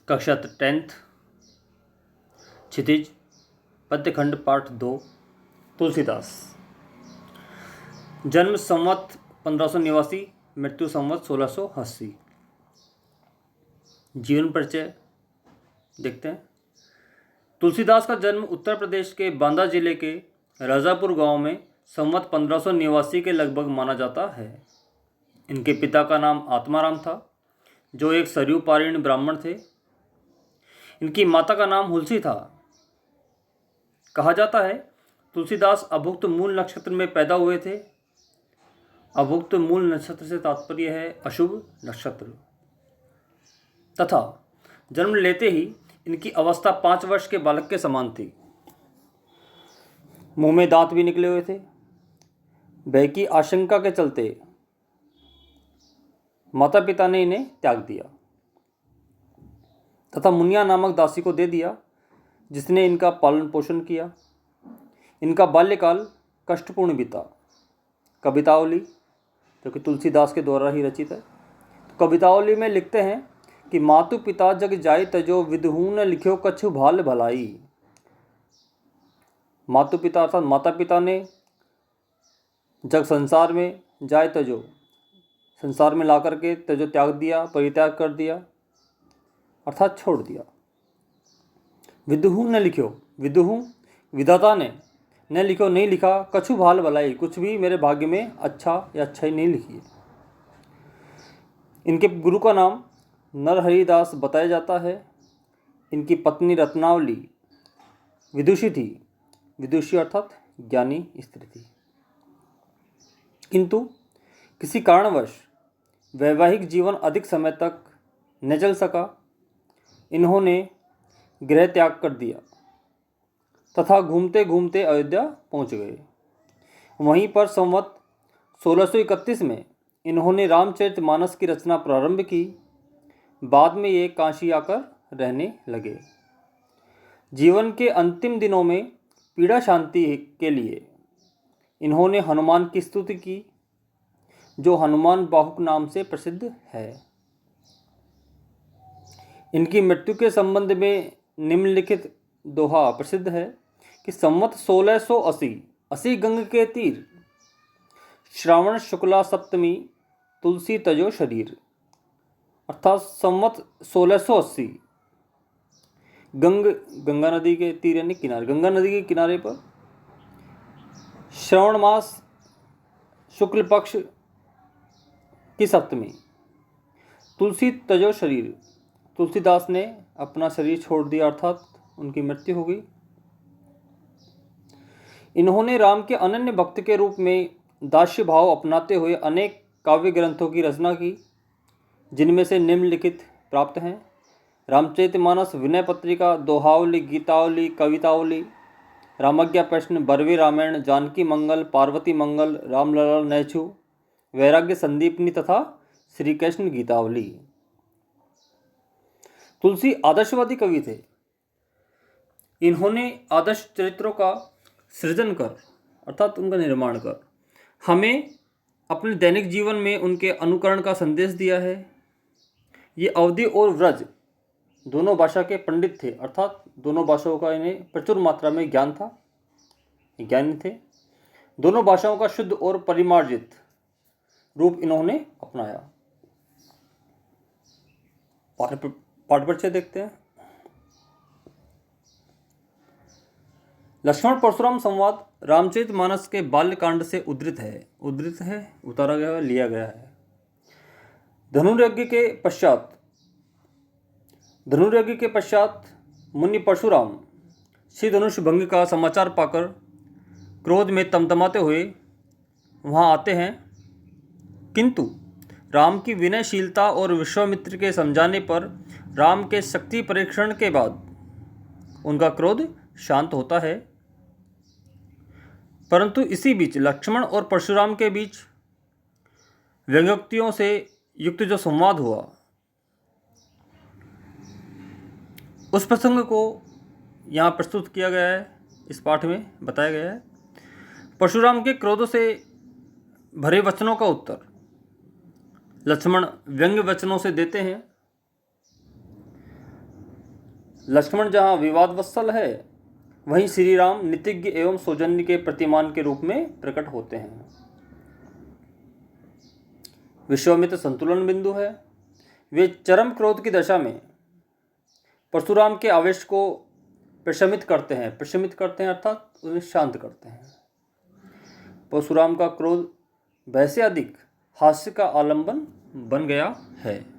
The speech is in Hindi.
कक्षा 10th क्षितिज पद्यखंड पाठ 2 तुलसीदास। जन्म संवत 1589, मृत्यु संवत 1680। जीवन परिचय देखते हैं। तुलसीदास का जन्म उत्तर प्रदेश के बांदा जिले के राजापुर गांव में संवत 1589 के लगभग माना जाता है। इनके पिता का नाम आत्माराम था, जो एक सरयू पारीण ब्राह्मण थे। इनकी माता का नाम हुलसी था। कहा जाता है तुलसीदास अभुक्त मूल नक्षत्र में पैदा हुए थे। अभुक्त मूल नक्षत्र से तात्पर्य है अशुभ नक्षत्र। तथा जन्म लेते ही इनकी अवस्था 5 वर्ष के बालक के समान थी। मुंह में दांत भी निकले हुए थे। भय की आशंका के चलते माता पिता ने इन्हें त्याग दिया तथा मुनिया नामक दासी को दे दिया, जिसने इनका पालन पोषण किया। इनका बाल्यकाल कष्टपूर्ण बीता। कवितावली, जो कि तुलसीदास के द्वारा ही रचित है, तो कवितावली में लिखते हैं कि मातु पिता जग जाय तजो विदहू न लिख्यो कछु भाल भलाई। मातु पिता अर्थात माता पिता ने जग संसार में जाय तजो, संसार में ला करके तजो त्याग दिया, परित्याग कर दिया अर्थात छोड़ दिया। विदुहू न लिखो, विदुहू विधाता ने, न लिखो नहीं लिखा, कछु भाल भलाई कुछ भी मेरे भाग्य में अच्छा या अच्छाई नहीं लिखी है। इनके गुरु का नाम नरहरिदास बताया जाता है। इनकी पत्नी रत्नावली विदुषी थी। विदुषी अर्थात ज्ञानी स्त्री थी। किंतु किसी कारणवश वैवाहिक जीवन अधिक समय तक न चल सका। इन्होंने गृह त्याग कर दिया तथा घूमते घूमते अयोध्या पहुंच गए। वहीं पर संवत 1631 में इन्होंने रामचरितमानस की रचना प्रारंभ की। बाद में ये काशी आकर रहने लगे। जीवन के अंतिम दिनों में पीड़ा शांति के लिए इन्होंने हनुमान की स्तुति की, जो हनुमान बाहुक नाम से प्रसिद्ध है। इनकी मृत्यु के संबंध में निम्नलिखित दोहा प्रसिद्ध है कि संवत 1680 अस्सी गंग के तीर, श्रावण शुक्ला सप्तमी, तुलसी तजो शरीर। अर्थात संवत 1680 गंगा नदी के तीर यानी किनारे, गंगा नदी के किनारे पर श्रावण मास शुक्ल पक्ष की सप्तमी, तुलसी तजो शरीर, तुलसीदास ने अपना शरीर छोड़ दिया अर्थात उनकी मृत्यु हो गई। इन्होंने राम के अनन्य भक्त के रूप में दास्य भाव अपनाते हुए अनेक काव्य ग्रंथों की रचना की, जिनमें से निम्नलिखित प्राप्त हैं। रामचरितमानस, विनय पत्रिका, दोहावली, गीतावली, कवितावली, रामज्ञा प्रश्न, बरवे रामायण, जानकी मंगल, पार्वती मंगल, रामलला नैछू, वैराग्य संदीपनी तथा श्री कृष्ण गीतावली। तुलसी आदर्शवादी कवि थे। इन्होंने आदर्श चरित्रों का सृजन कर अर्थात उनका निर्माण कर हमें अपने दैनिक जीवन में उनके अनुकरण का संदेश दिया है। ये अवधी और व्रज दोनों भाषा के पंडित थे, अर्थात दोनों भाषाओं का इन्हें प्रचुर मात्रा में ज्ञान था, ज्ञानी थे। दोनों भाषाओं का शुद्ध और परिमार्जित रूप इन्होंने अपनाया। पाठ परिचय देखते हैं। लक्ष्मण परशुराम संवाद रामचरितमानस के बाल्यकांड से उद्धृत है, उतारा गया है, लिया गया है। धनुर्यज्ञ के पश्चात मुनि परशुराम श्री धनुष भंग का समाचार पाकर क्रोध में तमतमाते हुए वहां आते हैं, किंतु राम की विनयशीलता और विश्वामित्र के समझाने पर राम के शक्ति परीक्षण के बाद उनका क्रोध शांत होता है। परंतु इसी बीच लक्ष्मण और परशुराम के बीच व्यंग्योक्तियों से युक्त जो संवाद हुआ, उस प्रसंग को यहाँ प्रस्तुत किया गया है, इस पाठ में बताया गया है। परशुराम के क्रोध से भरे वचनों का उत्तर लक्ष्मण व्यंग्य वचनों से देते हैं। लक्ष्मण जहाँ विवादवत्सल है, वहीं श्री राम नीतिज्ञ एवं सौजन्य के प्रतिमान के रूप में प्रकट होते हैं। विश्वामित्र संतुलन बिंदु है। वे चरम क्रोध की दशा में परशुराम के आवेश को प्रशमित करते हैं अर्थात उन्हें शांत करते हैं। परशुराम का क्रोध वैसे अधिक हास्य का आलंबन बन गया है।